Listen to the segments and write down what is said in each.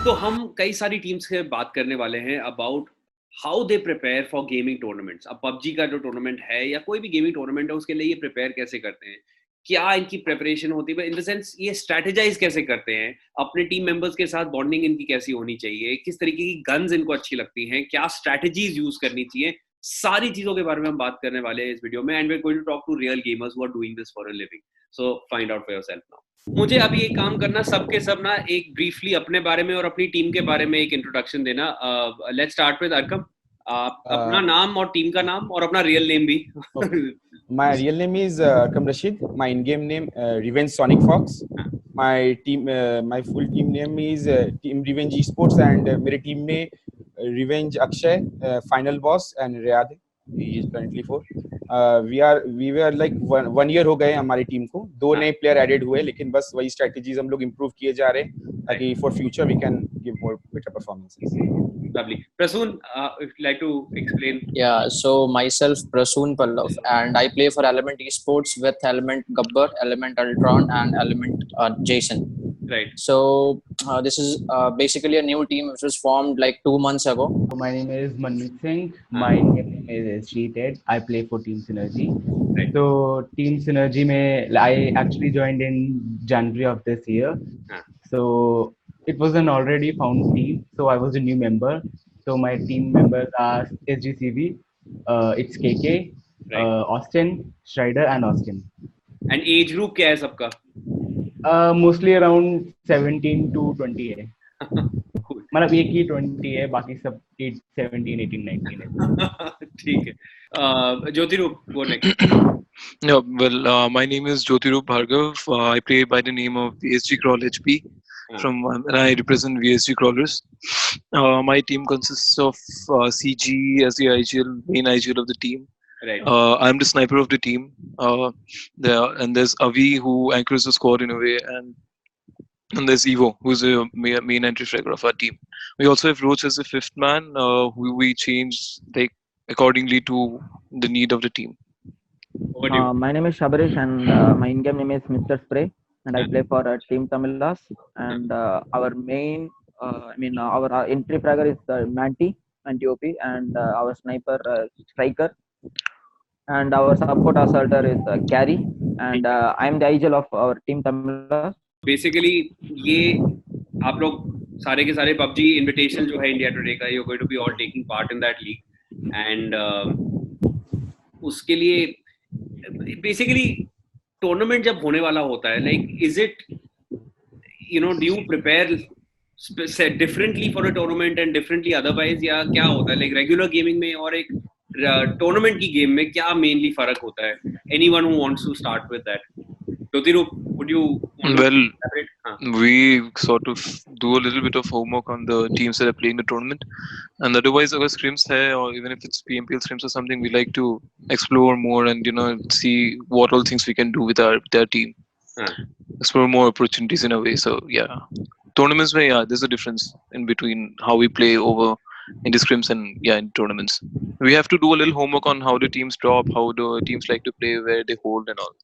तो हम कई सारी टीम्स से बात करने वाले हैं about how they prepare for gaming tournaments. अब पबजी का जो टूर्नामेंट है या कोई भी गेमिंग टूर्नामेंट है उसके लिए ये प्रिपेयर कैसे करते हैं, क्या इनकी प्रिपरेशन होती है, इन द सेंस ये स्ट्रेटेजाइज कैसे करते हैं, अपने टीम मेंबर्स के साथ बॉन्डिंग इनकी कैसी होनी चाहिए, किस तरीके की गन्स इनको अच्छी लगती हैं, क्या स्ट्रेटेजीज यूज करनी चाहिए, सारी चीजों के बारे में हम बात करने वाले हैं इस वीडियो में। And we are going to talk to real gamers who are doing this for a living. So find out for yourself now. मुझे अभी एक काम करना, सबके सब ना एक ब्रीफली अपने बारे में और अपनी टीम के बारे में एक इंट्रोडक्शन देना। Let's start with Arkham. आप अपना नाम और टीम का नाम और अपना रियल नेम भी। Okay. My real name is Arkam Rashid. My in-game name Revenge Sonic Fox. My full team name is Team Revenge Esports and मेरे टीम में Revenge Akshay, Final Boss and Riyad. He is currently 4. We were like one year हो गए हमारी team को, 2 नए player added हुए, लेकिन बस वही स्ट्रेटजीज हम लोग इम्प्रूव किए जा रहे हैं ताकि for future we can give more better performances. Lovely. Prasoon, if you'd like to explain. Yeah, so myself Prasoon Pallav, and I play for Element Esports with Element Gabbar, Element Ultron, and Element Jason. Right. So this is basically a new team which was formed like 2 months ago. My name is Manmeet Singh. My name is Sheeted. I play for Team Synergy. Right. So Team Synergy mein I actually joined in January of this year. So it was an already found team. So I was a new member. So my team members are SGCV, it's KK, Right. Austin, Strider, and Austin. And age group क्या है सबका? Mostly around 17 to 20 है. Cool. मतलब एक ही 20 है, बाकी सब 8, 17, 18, 19 है. ठीक है. ज्योतिरूप, go next. Yeah, well, my name is Jyotirup Bhargav. I play by the name of VSG Crawl HP. And I represent VSG Crawlers. My team consists of CG as the IGL, main IGL of the team. Right. I'm the sniper of the team. And there's Avi who anchors the squad in a way, and there's Evo who's a main entry striker of our team. We also have Roach as the 5th man, who we change like accordingly to the need of the team. My name is Shabarish, and my in-game name is Mr. Spray, and I play for Team Tamilas. And our main, our entry fragger is Manti OP, and our sniper Striker, and our support assaulter is Carry, and I am the IGL of our Team Tamilas. Basically, ये आप लोग सारे के सारे PUBG invitation जो है India today का, you're going to be all taking part in that league, and उसके लिए basically टूर्नामेंट जब होने वाला होता है, like is it, do you prepare differently for a tournament and differently otherwise, या क्या होता है, like regular gaming में और एक टूर्नामेंट की गेम में क्या mainly फर्क होता है? Anyone who wants to start with that? Jyotirup, would you want to elaborate? We sort of do a little bit of homework on the teams that are playing the tournament, and otherwise अगर scrims है or even if it's PMPL scrims or something, we like to explore more and see what all things we can do with their team. Explore more opportunities in a way. So yeah, tournaments में there's a difference in between how we play over in the scrims and in tournaments. We have to do a little homework on how the teams drop, how the teams like to play, where they hold and all.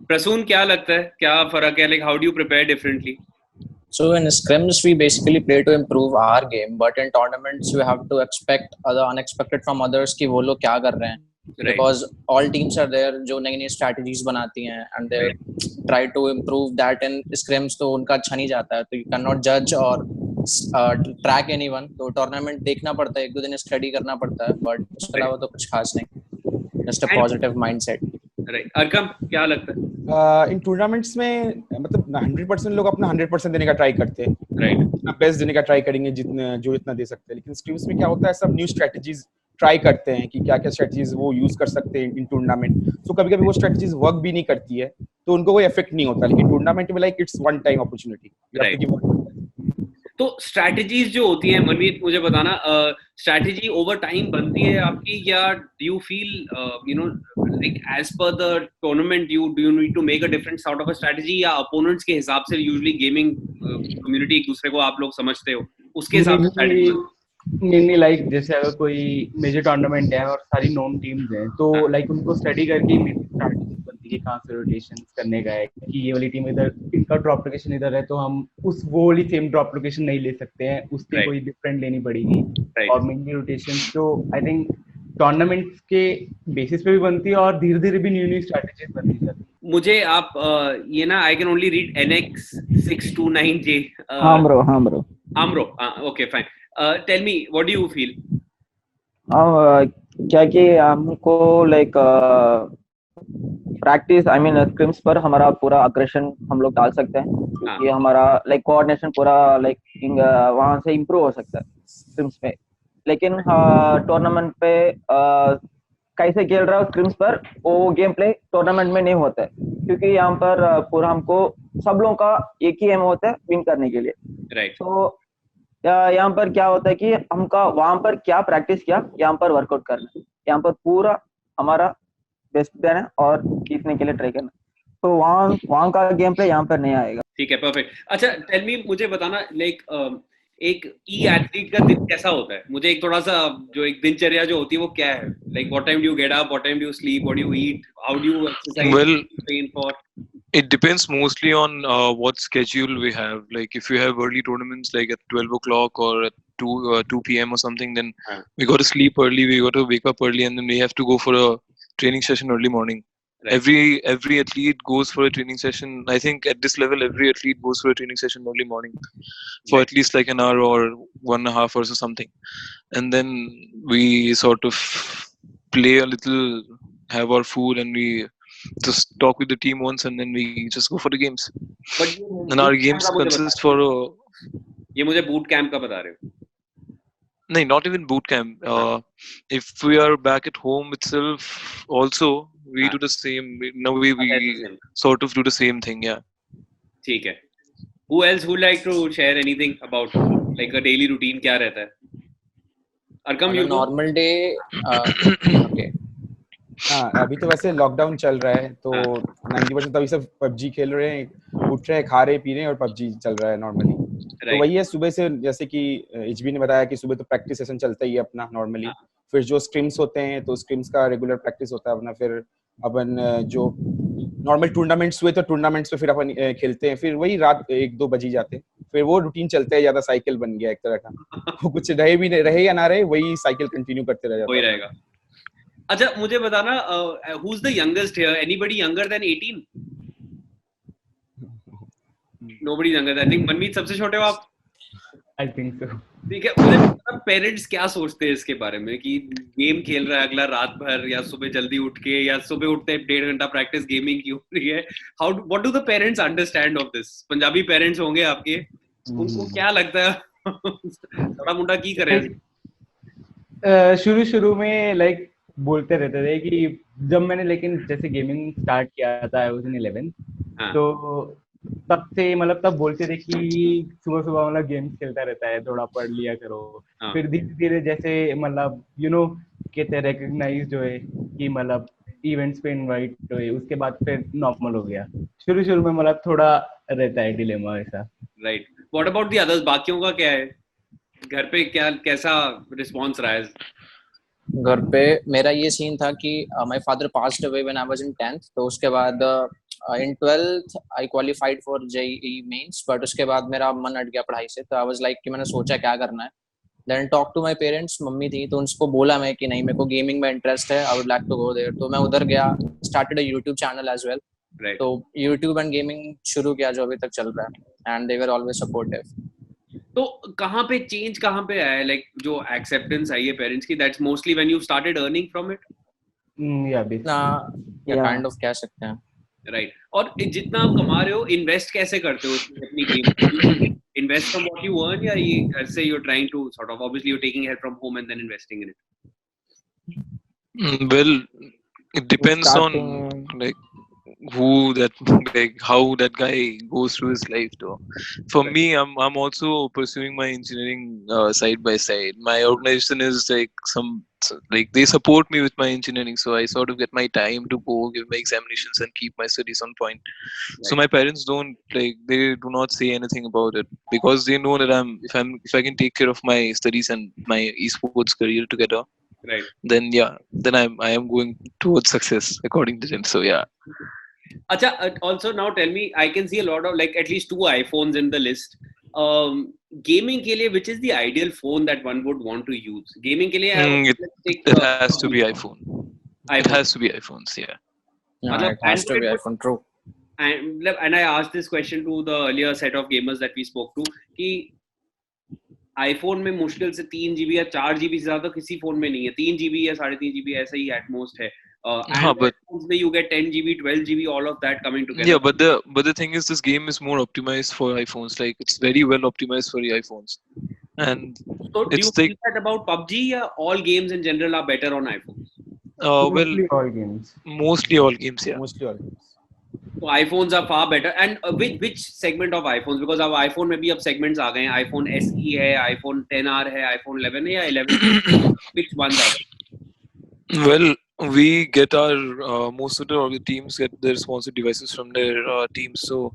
Prasoon, क्या लगता है, क्या फर्क है, like how do you prepare differently? So in scrims we basically play to improve our game, but in tournaments we have to expect the unexpected from others कि वो लोग क्या कर रहे हैं. Right. Because all teams are there जो नई नई strategies बनाती हैं and they try to improve that in scrims, तो उनका अच्छा नहीं जाता है, तो you cannot judge or track anyone. तो tournament देखना पड़ता है, 1-2 दिन study करना पड़ता है, but उसके अलावा तो कुछ खास नहीं, just a positive mindset. Right. Arkham, क्या लगता है? इन टूर्नामेंट्स में मतलब 100% लोग अपना 100% देने का ट्राई करते हैं, राइट, अपना बेस्ट देने का ट्राई करेंगे जितना दे सकते हैं, लेकिन स्क्रीम्स में क्या होता है, सब न्यू स्ट्रेटजीज ट्राई करते हैं कि क्या क्या स्ट्रेटजीज वो यूज कर सकते हैं इन टूर्नामेंट. तो कभी कभी वो स्ट्रेटजीज वर्क भी नहीं करती है, तो उनको कोई इफेक्ट नहीं होता, लेकिन टूर्नामेंट में like it's one time opportunity. तो स्ट्रैटेजीज जो होती हैं, मनमीत मुझे बताना, स्ट्रैटेजी ओवर टाइम बनती है आपकी, या do you feel like as per the tournament do you need to make a different sort of a strategy, या opponents के हिसाब से usually gaming community एक दूसरे को आप लोग समझते हो, उसके हिसाब से strategy? नहीं, लाइक जैसे अगर कोई मेजर टूर्नामेंट है और सारी नॉन टीम्स हैं, तो लाइक उनको स्टडी करके ही स्ट्रैटेजी बनती कि कहाँ से रोटेशन करने का है, कि ये वाली टीम इधर, इनका ड्रॉप लोकेशन इधर है, तो हम उस वो वाली सेम ड्रॉप लोकेशन नहीं ले सकते हैं, उससे कोई डिफरेंट लेनी पड़ेगी। और मेनली रोटेशन तो आई थिंक टूर्नामेंट्स के बेसिस पे भी बनती है और धीरे धीरे भी न्यू न्यू स्ट्रैटेजीज बनती जाती है। मुझे आप ये ना I can only read NX629J हाँ bro okay fine tell me what do you feel? क्या कि हमको like practice I mean scrims पर हमारा पूरा अग्रेशन हम लोग डाल सकते हैं, क्योंकि हमारा लाइक कोऑर्डिनेशन पूरा लाइक वहां से इम्प्रूव हो सकता है स्क्रिम्स में। लेकिन टूर्नामेंट पे कैसे खेल रहा है स्क्रिम्स पर, वो गेम प्ले टूर्नामेंट में नहीं होता है, क्योंकि यहाँ पर पूरा हमको सब लोगों का एक ही एम होता है विन करने के लिए। राइट। तो यहाँ पर क्या होता है कि हमका वहां पर क्या प्रैक्टिस किया, यहाँ पर वर्कआउट करना, यहाँ पर पूरा हमारा बेस्ट देना और जीतने के लिए ट्राई करना। तो वहाँ का गेम प्ले यहाँ पर नहीं आएगा। ठीक है, परफेक्ट। अच्छा टेल मी, मुझे बताना लाइक एक ई एथलीट का दिन कैसा होता है? मुझे एक थोड़ा सा जो एक दिनचर्या जो होती है वो क्या है? Like what time do you get up, what time do you sleep, what do you eat, how do you exercise, Well, train for? it depends mostly on what schedule we have. Like if you have early tournaments like at 12 o'clock or at 2 p.m. or something, then we got to sleep early, we got to wake up early, and then we have to go for a training session early morning. Right. Every athlete goes for a training session. I think at this level, every athlete goes for a training session early morning for at least like an hour or 1.5 hours or something. And then we sort of play a little, have our food, and we just talk with the team once, and then we just go for the games. And our games consist for ये मुझे boot camp का बता रहे हो? No, not even boot camp. If we are back at home itself, also we do the same. Now we sort of do the same thing. Yeah. ठीक है. Who else would like to share anything about like a daily routine? क्या रहता है? Arkam, you normal day. Okay. हाँ, अभी तो वैसे lockdown चल रहा है, तो 90% तो अभी सब पबजी खेल रहे हैं, उठ रहे हैं, खा रहे पी रहे हैं और पबजी चल रहा है नॉर्मली। तो वही है, सुबह से जैसे कि एचबी ने बताया कि सुबह तो प्रैक्टिस सेशन चलता ही है अपना नॉर्मली, फिर जो स्क्रिम्स होते हैं तो स्क्रिम्स का रेगुलर प्रैक्टिस होता है अपना, फिर अपन जो नॉर्मल टूर्नामेंट्स हुए तो टूर्नामेंट्स पे फिर अपन खेलते हैं, फिर वही रात 1-2 बज ही जाते हैं, फिर वो रूटीन चलता है, ज्यादा साइकिल बन गया एक तरह का। कुछ रहे या ना रहे, वही साइकिल कंटिन्यू करते रह जाते हैं। वही रहेगा। अच्छा मुझे बताना, who is the youngest here? Anybody younger than 18? Nobody younger than, I think मनमीत सबसे छोटे हो आप? I think so. ठीक है, मुझे बताना पेरेंट्स क्या सोचते हैं इसके बारे में कि गेम खेल रहा है अगला रात भर, या सुबह जल्दी उठ के, या सुबह उठते 1.5 घंटा प्रैक्टिस गेमिंग की हो रही है। How what do the parents understand of this? Punjabi parents होंगे आपके, उनको क्या लगता है थोड़ा मुंडा की करें? शुरू में लाइक बोलते रहते थे कि जब मैंने लेकिन जैसे गेमिंग स्टार्ट किया था, आई वाज इन 11, तो तब से मतलब तब बोलते थे कि सुबह सुबह मतलब गेम्स खेलता रहता है, थोड़ा पढ़ लिया करो। फिर धीरे धीरे जैसे मतलब कहते रिकॉग्नाइज जो है कि मतलब इवेंट्स पे इनवाइट हुए, उसके बाद फिर नॉर्मल हो गया। शुरू में मतलब थोड़ा रहता है डिलेमा ऐसा। Right. What about the others? बाकियों का क्या है? घर पे कैसा रिस्पांस रहा है? घर पे मेरा ये सीन था कि my father passed away when I was in 10th, तो उसके बाद in 12th I qualified for JEE mains, but उसके बाद मेरा मन हट गया पढ़ाई से, तो I was like कि मैंने सोचा क्या करना है। Then talk to my parents, mummy थी तो उनको बोला मैं कि नहीं मेरे को गेमिंग में इंटरेस्ट है, I would like to go there, तो मैं उधर गया, started a YouTube channel as well, तो YouTube and gaming शुरू किया जो अभी तक चल रहा है, and they were always supportive. तो कहाँ पे चेंज कहाँ पे आया, लाइक जो एक्सेप्टेंस आई है पेरेंट्स की, that's mostly when you started earning from it? या काइंड ऑफ कह सकते हैं। राइट। और जितना आप कमा रहे हो, इन्वेस्ट कैसे करते हो अपनी game? Invest from what you earn, या ये घर से you are trying to sort of obviously you are taking help from home and then investing in it? Well, it depends on like who that like how that guy goes through his life though. For me, I'm also pursuing my engineering side by side. My organization is like they support me with my engineering, so I sort of get my time to go give my examinations and keep my studies on point. Right. So my parents they do not say anything about it, because they know that if I can take care of my studies and my esports career together, Right. then I am going towards success according to them. So yeah. Acha, also now tell me, I can see a lot of like at least 2 iPhones in the list. Gaming के लिए, which is the ideal phone that one would want to use? Gaming के लिए, It has to be iPhone. It has to be iPhones, yeah. Yeah, it has to be iPhone, true. And I asked this question to the earlier set of gamers that we spoke to कि iPhone में मुश्किल से 3 GB या 4 GB से ज़्यादा किसी phone में नहीं है. 3 GB या 3.5 GB ऐसा ही at most है. But you get 10 GB, 12 GB, all of that coming together. Yeah, but the thing is, this game is more optimized for iPhones. Like, it's very well optimized for the iPhones. And so, do you feel that about PUBG? Or all games in general are better on iPhones? Mostly all games. Mostly all games, yeah. Mostly all games. So iPhones are far better. And which segment of iPhones? Because our iPhone में भी अब segments आ गए हैं. iPhone SE है, iPhone 10R है, iPhone 11 है या 11. Which ones are there? Well, we get our most of the teams get their sponsored devices from their teams. So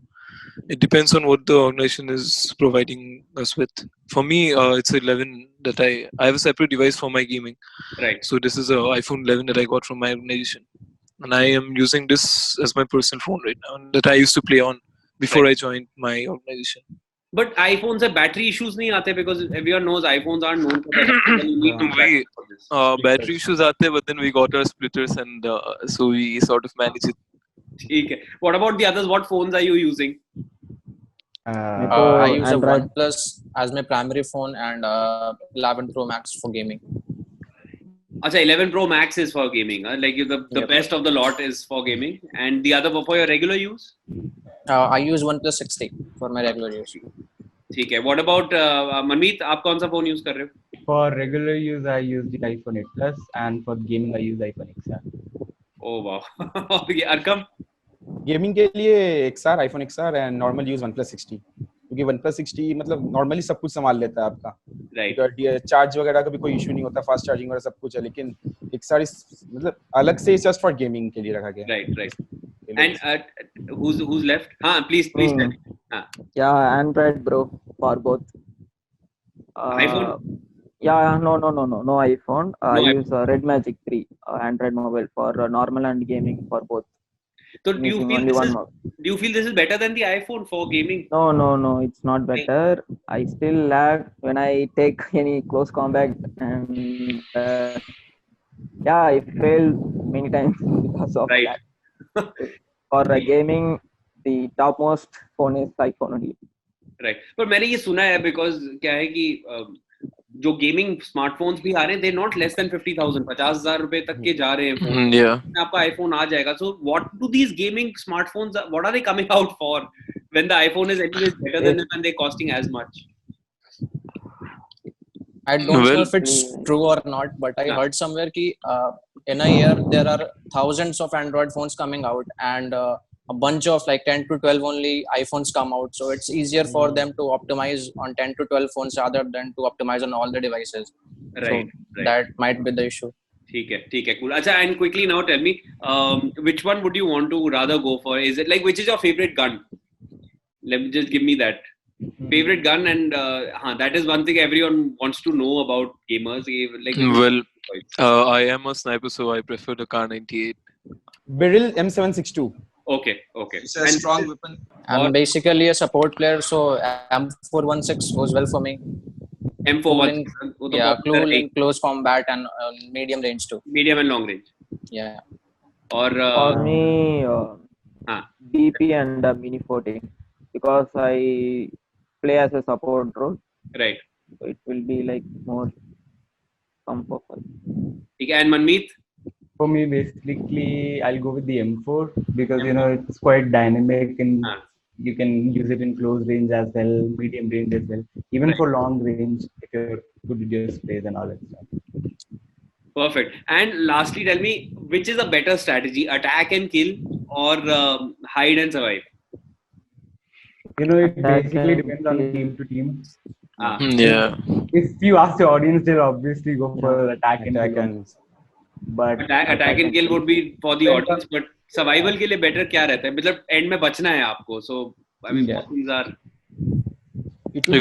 it depends on what the organization is providing us with. For me, it's 11 that I have a separate device for my gaming. Right. So this is a iPhone 11 that I got from my organization. And I am using this as my personal phone right now that I used to play on before I joined my organization. But iPhones have battery issues नहीं आते because everyone knows iPhones aren't known for that. You need to battery issues आते, but then we got our splitters and so we sort of manage it. ठीक है. What about the others? What phones are you using? I use a OnePlus as my primary phone and 11 Pro Max for gaming. Achha, 11 Pro Max is for gaming. Like the best of the lot is for gaming, and the other for your regular use. I use OnePlus 6T for my regular use. ठीक है. What about Manmeet? आप कौन सा phone use कर रहे हो? For regular use, I use the iPhone 8 Plus, and for gaming, I use iPhone XR. Oh wow. Arkam? Gaming के लिए XR, iPhone XR and normal use OnePlus 6T. क्योंकि OnePlus 6T मतलब normally सब कुछ संभाल लेता है आपका. Right. चार्ज वगैरह का भी कोई इशू नहीं होता, फास्ट चार्जिंग वगैरह सब कुछ है, लेकिन XR मतलब अलग से जस्ट फॉर गेमिंग के लिए रखा गया. Right. And who's left? Please. Yeah, Android bro for both. iPhone? Yeah, no iPhone. I use Red Magic 3 Android mobile for normal and gaming for both. So do you feel this is better than the iPhone for gaming? No, it's not better. I still lag when I take any close combat, and I failed many times because of that. For gaming, the topmost phone is iPhone only. Right. But मैंने ये सुना है because क्या है कि जो gaming smartphones भी आ रहे हैं, they're not less than 50,000, 50,000 रुपए तक के जा रहे हैं फोन. आपका आईफोन आ जाएगा. So what do these gaming smartphones, what are they coming out for when the iPhone is anyways better than them and they're costing as much? I don't know if it's true or not, but I heard somewhere कि in a year there are thousands of Android phones coming out and a bunch of like 10 to 12 only iPhones come out, so it's easier for them to optimize on 10 to 12 phones rather than to optimize on all the devices. Right. That might be the issue. ठीक है, cool. अच्छा, and quickly now tell me, which one would you want to rather go for? Is it like, which is your favorite gun? Let me just give me that favorite gun, and that is one thing everyone wants to know about gamers. Like, well, I am a sniper, so I prefer the Kar 98. Beryl M762. Okay. It's a strong weapon. I'm basically a support player, so M416 goes well for me. M416. Close combat and medium range too. Medium and long range. Yeah. Or for me, DP and Mini 14 because I play as a support role. Right. So it will be like more comfortable. Okay, and Manmeet? For me, basically, I'll go with the M4 because it's quite dynamic and you can use it in close range as well, medium range as well, even for long range if you're good with your displays and all that stuff. Perfect. And lastly, tell me, which is a better strategy, attack and kill or hide and survive? It basically depends on team to team. Yeah. If you ask the audience, they'll obviously go for attack and kill. But attack and kill would be for the audience, but survival के लिए better क्या रहता है? मतलब end में बचना है आपको. So I mean, both these are. It will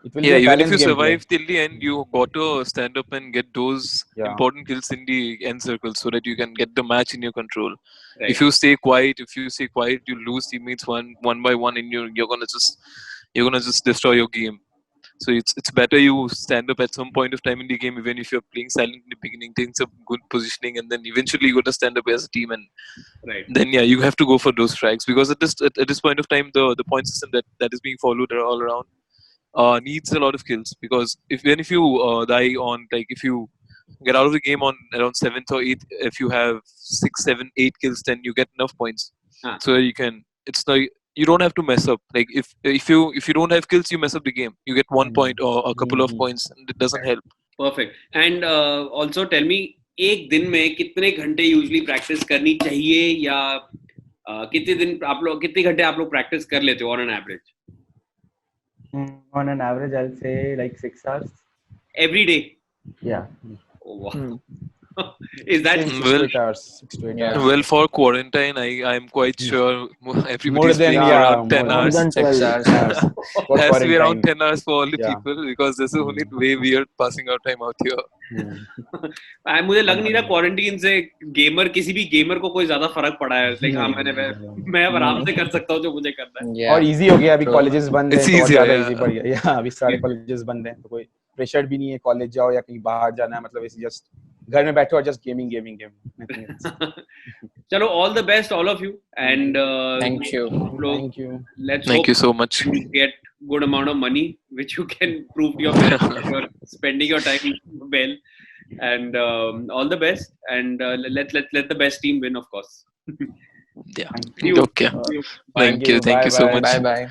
it will be Yeah, a even if balanced you gameplay. survive till the end, you got to stand up and get those Yeah. important kills in the end circle so that you can get the match in your control. Right. If you stay quiet, you lose teammates one by one, and you're gonna just destroy your game. So it's better you stand up at some point of time in the game, even if you're playing silent in the beginning, taking some good positioning, and then eventually you got to stand up as a team, and Right. then yeah, you have to go for those frags, because at this point of time, the point system that is being followed all around needs a lot of kills, because if you die on, like, if you get out of the game on around 7th or 8th, if you have 6, 7, 8 kills, then you get enough points. So you can, it's not, you don't have to mess up. Like if you don't have kills, you mess up the game. You get 1 point or a couple of points, and it doesn't help. Perfect. And also tell me, एक दिन में कितने घंटे usually practice करनी चाहिए, या कितने घंटे आप लोग प्रैक्टिस कर लेते हो on an average? On an average, I'll say like 6 hours. Every day? Yeah. Oh, wow. Is that 6 to 8 hours? 6 to 8 hours. Well, for quarantine, I'm quite sure everybody's than, playing yeah, around 10 more hours. than 6 12. hours. Yeah. For It has to be around quarantine. 10 hours for all the Yeah. people, because this is only way we are passing our time out here. मुझे लग नहीं रहा quarantine से किसी भी gamer को कोई ज्यादा फर्क पड़ा है. लाइक हाँ, मैं अब आराम से कर सकता हूँ जो मुझे करना है. Yeah. और इजी हो गया, अभी कॉलेजेस बंद हैं It's तो और easier, ज्यादा yeah. इजी पड़ गया. या अभी सारे कॉलेजेस बंद हैं तो कोई प्रेशर भी नहीं है कॉलेज जाओ या कहीं बाहर जाना है. मतलब इसी जस्ट घर में बैठो और जस्ट गेमिंग. चलो, all the best all of you, and Thank you. Thank you. Let's Thank hope you so much. you get good amount of money which you can prove to your parents that you're spending your time well, and all the best, and let the best team win, of course. Yeah. See you. Okay. See you. Thank you. Thank you so Bye-bye. much. Bye bye.